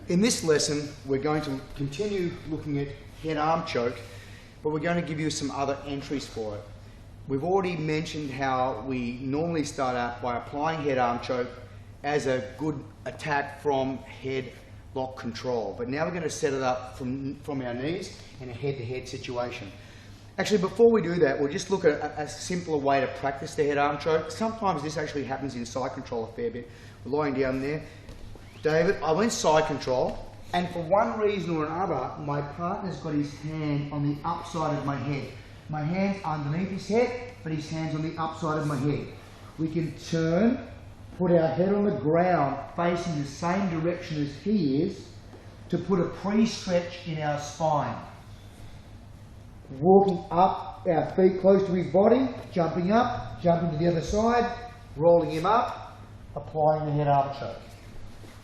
In this lesson, we're going to continue looking at head-arm choke, but we're going to give you some other entries for it. We've already mentioned how we normally start out by applying head-arm choke as a good attack from headlock control. But now we're going to set it up from our knees in a head-to-head situation. Actually, before we do that, we'll just look at a simpler way to practice the head-arm choke. Sometimes this actually happens in side control a fair bit. We're lying down there. David, I went side control, and for one reason or another, my partner's got his hand on the upside of my head. My hand's underneath his head, but his hand's on the upside of my head. We can turn, put our head on the ground, facing the same direction as he is, to put a pre-stretch in our spine. Walking up, our feet close to his body, jumping up, jumping to the other side, rolling him up, applying the head-arm choke.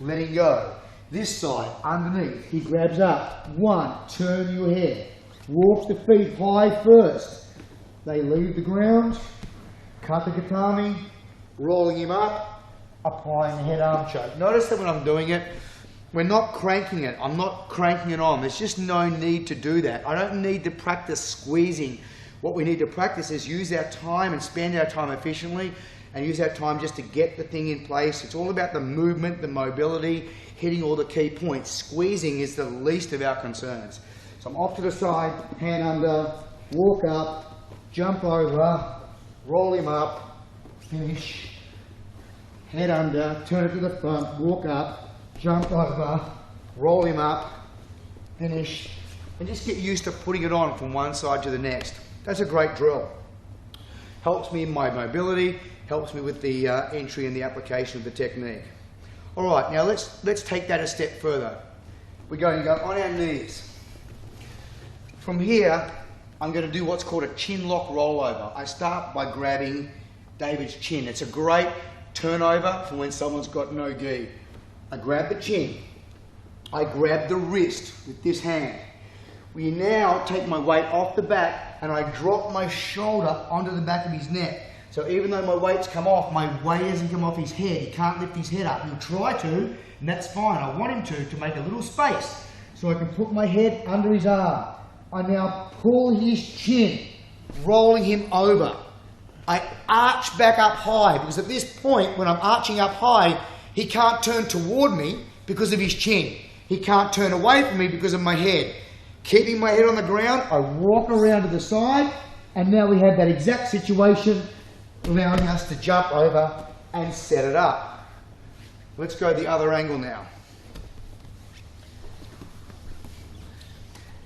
Letting go. This side, underneath, he grabs up. One, turn your head. Walks the feet high first. They leave the ground. Kata-Gatame, rolling him up, applying the head-arm choke. Notice that when I'm doing it, we're not cranking it. I'm not cranking it on. There's just no need to do that. I don't need to practice squeezing. What we need to practice is use our time and spend our time efficiently, and use our time just to get the thing in place. It's all about the movement, the mobility, hitting all the key points. Squeezing is the least of our concerns. So I'm off to the side, hand under, walk up, jump over, roll him up, finish, head under, turn it to the front, walk up, jump over, roll him up, finish, and just get used to putting it on from one side to the next. That's a great drill. Helps me in my mobility, helps me with the entry and the application of the technique. All right, now let's take that a step further. We're going to go on our knees. From here, I'm going to do what's called a chin-lock rollover. I start by grabbing David's chin. It's a great turnover for when someone's got no gi. I grab the chin. I grab the wrist with this hand. We now take my weight off the back and I drop my shoulder onto the back of his neck. So even though my weight's come off, my weight hasn't come off his head. He can't lift his head up. He'll try to, and that's fine. I want him to make a little space so I can put my head under his arm. I now pull his chin, rolling him over. I arch back up high, because at this point, when I'm arching up high, he can't turn toward me because of his chin. He can't turn away from me because of my head. Keeping my head on the ground, I walk around to the side, and now we have that exact situation, allowing us to jump over and set it up. Let's go the other angle now.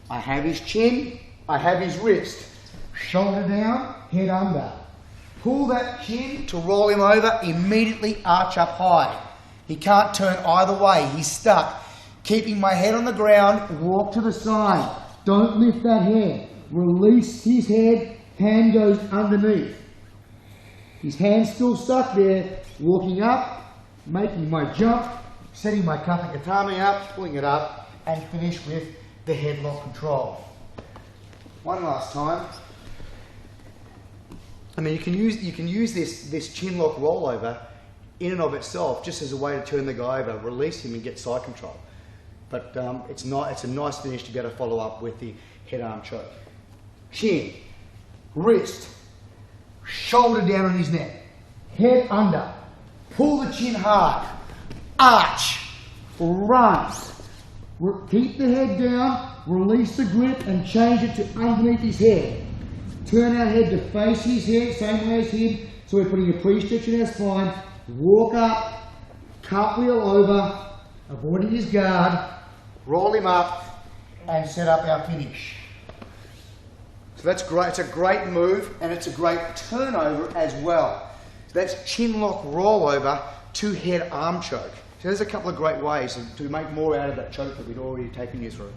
I have his chin, I have his wrist. Shoulder down, head under. Pull that chin to roll him over, immediately arch up high. He can't turn either way, he's stuck. Keeping my head on the ground, walk to the side. Don't lift that hand. Release his head, hand goes underneath. His hand's still stuck there, walking up, making my jump, setting my Kata-Gatame up, pulling it up, and finish with the headlock control. One last time. I mean, you can use this chin lock rollover in and of itself just as a way to turn the guy over, release him and get side control. But it's a nice finish to be able to follow up with the head-arm choke. Chin, wrist, shoulder down on his neck, head under, pull the chin hard, arch, run, keep the head down, release the grip and change it to underneath his head. Turn our head to face his head, same way as him, so we're putting a pre-stretch in our spine, walk up, cartwheel over, avoiding his guard, roll him up and set up our finish. So that's great. It's a great move and it's a great turnover as well. So that's chin lock rollover to head arm choke. So there's a couple of great ways to make more out of that choke that we'd already taken you through.